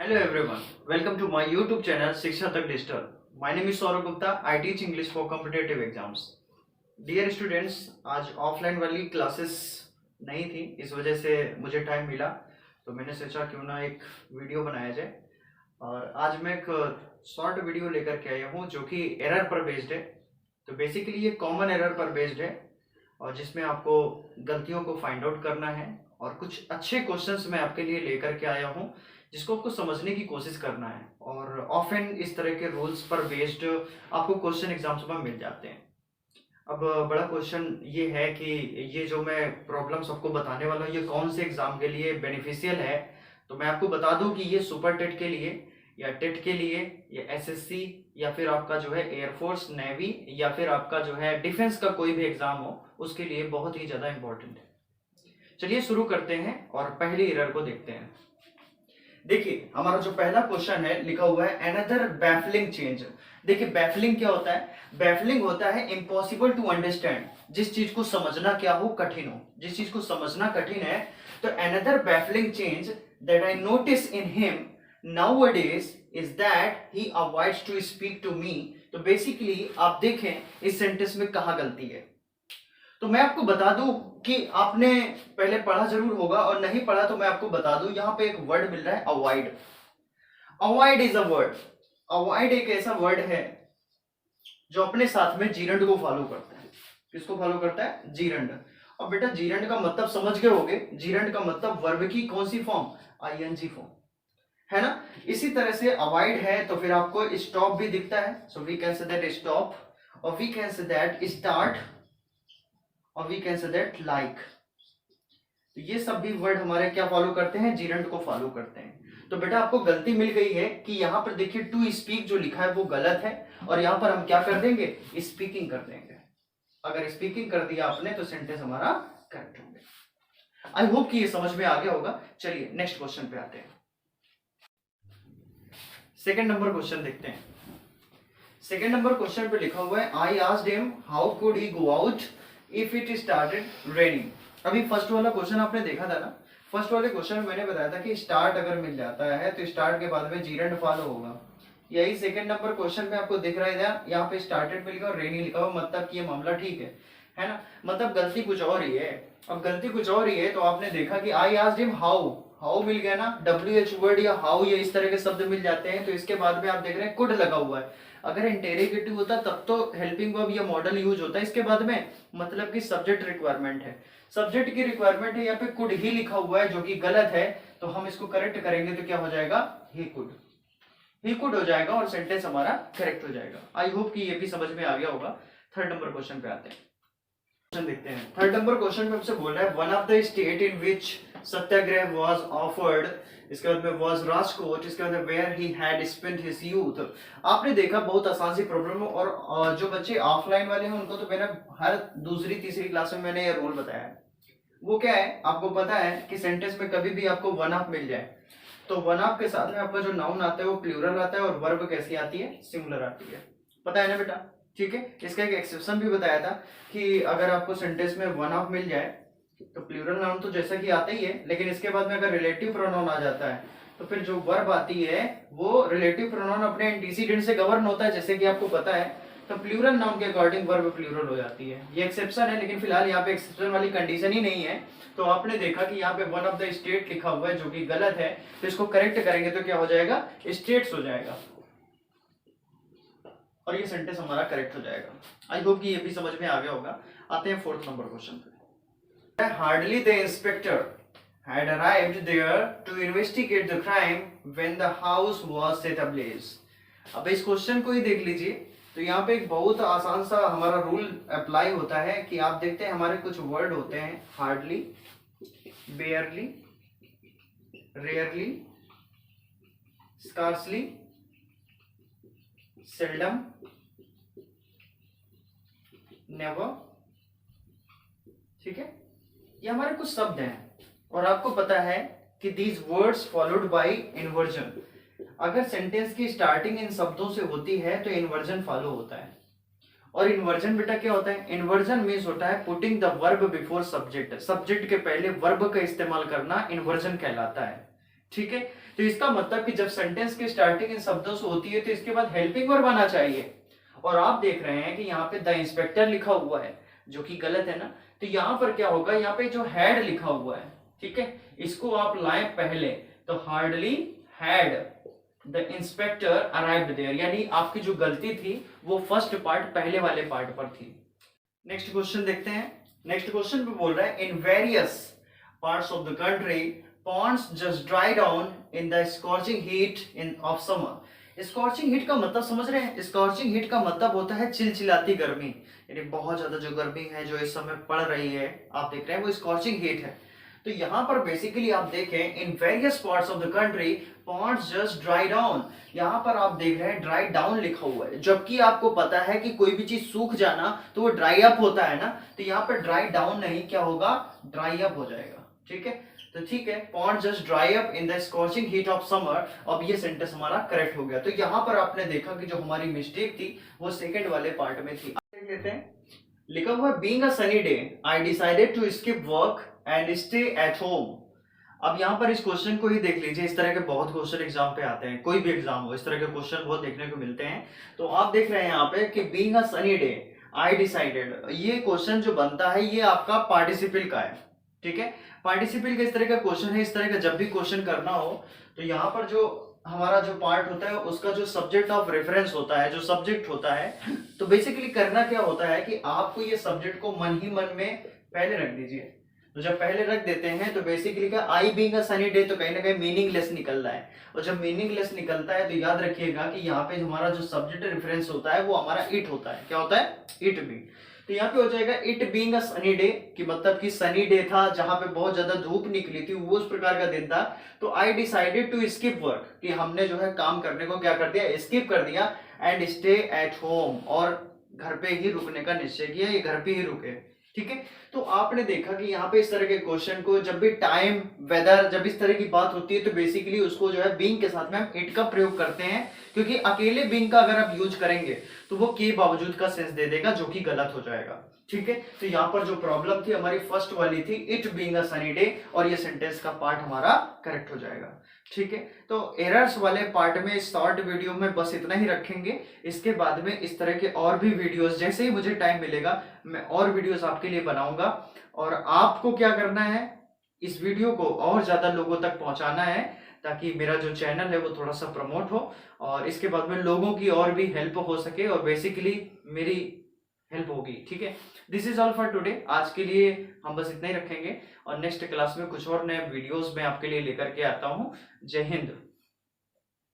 Hello everyone, welcome to my YouTube channel शिक्षा तक digital. My name is Saurabh Gupta. I teach English for competitive exams. Dear students, आज offline वाली classes नहीं थी, इस वजह से मुझे टाइम मिला तो मैंने सोचा क्यों ना एक वीडियो बनाया जाए. और आज मैं एक शॉर्ट वीडियो लेकर के आया हूँ जो कि एरर पर बेस्ड है. तो बेसिकली ये कॉमन एरर पर बेस्ड है और जिसमें आपको गलतियों को फाइंड आउट करना है और कुछ अच्छे क्वेश्चंस मैं आपके लिए लेकर के आया हूँ जिसको आपको समझने की कोशिश करना है. और ऑफन इस तरह के रूल्स पर बेस्ड आपको क्वेश्चन एग्जाम्स में मिल जाते हैं. अब बड़ा क्वेश्चन ये है कि ये जो मैं प्रॉब्लम्स आपको बताने वाला हूँ ये कौन से एग्जाम के लिए बेनिफिशियल है. तो मैं आपको बता दूं कि ये सुपर टेट के लिए या टेट के लिए या एसएससी या फिर आपका जो है एयरफोर्स नेवी या फिर आपका जो है डिफेंस का कोई भी एग्जाम हो उसके लिए बहुत ही ज्यादा इंपॉर्टेंट है. चलिए शुरू करते हैं और पहली एरर को देखते हैं. देखिए हमारा जो पहला क्वेश्चन है लिखा हुआ है अनदर बैफलिंग चेंज. देखिए बैफलिंग क्या होता है? बैफलिंग होता है इम्पॉसिबल टू अंडरस्टैंड. जिस चीज को समझना क्या हो कठिन हो, जिस चीज को समझना कठिन है. तो another baffling change that I notice in him nowadays is that he avoids to speak to me. तो बेसिकली आप देखें इस सेंटेंस में कहाँ गलती है. तो मैं आपको बता दूं कि आपने पहले पढ़ा जरूर होगा और नहीं पढ़ा तो मैं आपको बता दूं. यहां पे एक वर्ड मिल रहा है avoid. Avoid is a word. Avoid एक ऐसा वर्ड है जो अपने साथ में जीरंड को फॉलो करता है. किसको फॉलो करता है? जीरंड. और बेटा जीरंड का मतलब समझ गए होगे. जीरंड का मतलब वर्ब की कौन सी फॉर्म? आईएनजी फॉर्म, है ना. इसी तरह से अवॉइड है तो फिर आपको स्टॉप भी दिखता है. So we can say that stop और we can say that start और we can say that like. तो ये सब भी वर्ड हमारे क्या फॉलो करते हैं? जीरंड को फॉलो करते हैं. तो बेटा आपको गलती मिल गई है कि यहाँ पर देखिए टू स्पीक जो लिखा है वो गलत है और यहाँ पर हम क्या कर देंगे? स्पीकिंग कर देंगे. अगर स्पीकिंग कर दिया आपने तो सेंटेंस हमारा करेक्ट हो गया. आई होप कि ये समझ में आ गया होगा. चलिए नेक्स्ट क्वेश्चन पे आते हैं. सेकेंड नंबर क्वेश्चन देखते हैं. सेकेंड नंबर क्वेश्चन पे लिखा हुआ है आई asked him how could he go out if it started raining. अभी फर्स्ट वाला क्वेश्चन आपने देखा था ना. फर्स्ट वाले क्वेश्चन में मैंने बताया था कि स्टार्ट अगर मिल जाता है तो स्टार्ट के बाद में जीरंड फॉलो होगा. यही सेकंड नंबर क्वेश्चन में आपको दिख रहा है यहाँ पे स्टार्टेड मिल गया और रेनी लिखा हुआ. मतलब कि ये मामला ठीक है ना. मतलब गलती कुछ और ही है. अब गलती कुछ और ही है तो आपने देखा कि I asked him how. How मिल गया ना. WH वर्ड या हाउ या इस तरह के शब्द मिल जाते हैं. तो इसके बाद में आप देख रहे हैं कुड लगा हुआ है. अगर इंटेरोगेटिव होता तब तो हेल्पिंग वर्ब या मॉडल यूज होता है. इसके बाद में मतलब कि सब्जेक्ट रिक्वायरमेंट है. सब्जेक्ट की रिक्वायरमेंट है. यहाँ पे कुड ही लिखा हुआ है जो कि गलत है. तो हम इसको करेक्ट करेंगे तो क्या हो जाएगा? He could. ही कुड हो जाएगा और सेंटेंस हमारा करेक्ट हो जाएगा. आई होप कि ये भी समझ में आ गया होगा. थर्ड नंबर क्वेश्चन पे आते हैं. क्वेश्चन देखते हैं. थर्ड नंबर क्वेश्चन में हमसे बोल रहा है one of the state in which satyagraha was offered. इसके बाद में वाज राजकोट. इसके बाद में where he had spent his youth. आपने देखा बहुत आसान सी प्रॉब्लम है. और जो बच्चे ऑफलाइन वाले हैं उनको तो मैंने हर दूसरी तीसरी क्लास में मैंने ये रूल बताया है. वो क्या है आपको पता है कि सेंटेंस में कभी भी आपको वन ऑफ मिल जाए तो वन ऑफ के साथ में आपका जो नाउन आता है वो प्लूरल आता है और वर्ब कैसी आती है? सिंगुलर आती है. पता है ना बेटा. ठीक है. इसका एक एक्सेप्शन भी बताया था कि अगर आपको सेंटेंस में वन ऑफ मिल जाए तो प्लूरल नाउन तो जैसा कि आता ही है लेकिन इसके बाद में अगर रिलेटिव प्रोनाउन आ जाता है तो फिर जो वर्ब आती है वो रिलेटिव प्रोनाउन अपने एंटीसीडेंट से गवर्न होता है जैसे कि आपको पता है. तो प्लूरल नाउन के अकॉर्डिंग वर्ब प्लूरल हो जाती है. ये एक्सेप्शन है लेकिन फिलहाल यहाँ पे एक्सेप्शन वाली कंडीशन ही नहीं है. तो आपने देखा कि यहाँ पे वन ऑफ द स्टेट लिखा हुआ है जो कि गलत है. तो इसको करेक्ट करेंगे तो क्या हो जाएगा? स्टेट्स हो जाएगा और ये सेंटेंस हमारा करेक्ट हो जाएगा. आई होप कि ये भी समझ में आ गया होगा. आते हैं फोर्थ नंबर क्वेश्चन पे. Hardly the inspector had arrived there to investigate the crime when the house was set ablaze. अब इस क्वेश्चन को ही देख लीजिए. तो यहाँ पे एक बहुत आसान सा हमारा रूल अप्लाई होता है कि आप देखते हैं हमारे कुछ वर्ड होते हैं hardly, बेयरली, rarely, scarcely, seldom, never. ठीक है. ये हमारे कुछ शब्द हैं और आपको पता है कि these words followed by inversion. अगर सेंटेंस की स्टार्टिंग इन शब्दों से होती है तो इन्वर्जन फॉलो होता है. और इन्वर्जन बेटा क्या होता है? इन्वर्जन मीन्स होता है putting the verb before subject. Subject के पहले वर्ब का इस्तेमाल करना इन्वर्जन कहलाता है. ठीक है। तो इसका मतलब कि जब सेंटेंस की स्टार्टिंग इन शब्दों से होती है तो इसके बाद हेल्पिंग वर्ब आना चाहिए। और आप देख रहे हैं कि यहाँ पे द इंस्पेक्टर लिखा हुआ है, जो कि गलत है ना। तो यहाँ पर क्या होगा, यहाँ पे जो हैड लिखा हुआ है, ठीक है, इसको आप लाएं पहले, तो hardly had the inspector arrived there, यानी आपकी जो गलती थी वो फर्स्ट पार्ट पहले वाले पार्ट पर थी। नेक्स्ट क्वेश्चन देखते हैं। नेक्स्ट क्वेश्चन पे बोल रहा है in various parts of the country ponds just dry down in the scorching heat in of summer। Scorching heat का मतलब समझ रहे हैं? स्कॉर्चिंग हीट का मतलब होता है चिलचिलाती गर्मी, यानी बहुत ज्यादा जो गर्मी है जो इस समय पड़ रही है, आप देख रहे हैं, वो स्कॉर्चिंग हीट है। तो यहाँ पर बेसिकली आप देखें in various parts of the country ponds just dry down, यहाँ पर आप देख रहे हैं ड्राई डाउन लिखा हुआ है, जबकि आपको पता है कि कोई भी चीज सूख जाना तो वो ड्राई अप होता है ना। तो यहाँ पर ड्राई डाउन नहीं, क्या होगा, ड्राई अप हो जाएगा। ठीक है, तो ठीक है, pond just dry up in the scorching heat of summer. अब ये सेंटेंस हमारा करेक्ट हो गया। तो यहाँ पर आपने देखा कि जो हमारी मिस्टेक थी वो सेकंड वाले पार्ट में थी। देख लेते हैं, लिखा हुआ है being a sunny day I decided to skip work and stay at home. अब यहाँ पर इस क्वेश्चन को ही देख लीजिए, इस तरह के बहुत क्वेश्चन एग्जाम पे आते हैं, कोई भी एग्जाम हो इस तरह के क्वेश्चन बहुत देखने को मिलते हैं। तो आप देख रहे हैं यहाँ पे कि being a sunny day I decided, ये क्वेश्चन जो बनता है ये आपका पार्टिसिपल का है। ठीक है, पार्टिसिपल का इस तरह का क्वेश्चन है। इस तरह का जब भी क्वेश्चन करना हो तो यहाँ पर जो हमारा जो पार्ट होता है उसका जो सब्जेक्ट ऑफ रेफरेंस होता है, जो सब्जेक्ट होता है, तो बेसिकली करना क्या होता है कि आपको ये सब्जेक्ट को मन ही मन में पहले रख दीजिए। तो जब पहले रख देते हैं तो बेसिकली क्या, I being a sunny day, तो कहीं ना कहीं मीनिंगलेस निकल रहा है। और जब मीनिंगलेस निकलता है तो याद रखिएगा कि यहाँ पे हमारा जो सब्जेक्ट रेफरेंस होता है वो हमारा इट होता है। क्या होता है, इट भी। तो यहाँ पे हो जाएगा it being a sunny day, कि मतलब कि सनी डे था जहां पे बहुत ज्यादा धूप निकली थी, वो उस प्रकार का दिन था। तो I decided to skip work, कि हमने जो है काम करने को क्या कर दिया, स्किप कर दिया, एंड स्टे एट होम, और घर पे ही रुकने का निश्चय किया, ये घर पे ही रुके। ठीक है, तो आपने देखा कि यहाँ पे इस तरह के क्वेश्चन को जब भी टाइम, वेदर, जब इस तरह की बात होती है तो बेसिकली उसको जो है बीइंग के साथ में हम इट का प्रयोग करते हैं, क्योंकि अकेले बीइंग का अगर आप यूज करेंगे तो वो के बावजूद का सेंस दे देगा, जो कि गलत हो जाएगा। ठीक है, तो यहाँ पर जो प्रॉब्लम थी हमारी फर्स्ट वाली थी, it being a sunny day, और ये सेंटेंस का पार्ट हमारा करेक्ट हो जाएगा। ठीक है, तो एरर्स वाले पार्ट में शॉर्ट वीडियो में बस इतना ही रखेंगे। इसके बाद में इस तरह के और भी वीडियोस, जैसे ही मुझे टाइम मिलेगा मैं और वीडियोस आपके लिए बनाऊंगा। और आपको क्या करना है, इस वीडियो को और ज्यादा लोगों तक पहुंचाना है, ताकि मेरा जो चैनल है वो थोड़ा सा प्रमोट हो, और इसके बाद में लोगों की और भी हेल्प हो सके, और बेसिकली मेरी हेल्प होगी। ठीक है, this is all for today. आज के लिए हम बस इतना ही रखेंगे, और नेक्स्ट क्लास में कुछ और नए वीडियोस मैं आपके लिए लेकर के आता हूँ। जय हिंद।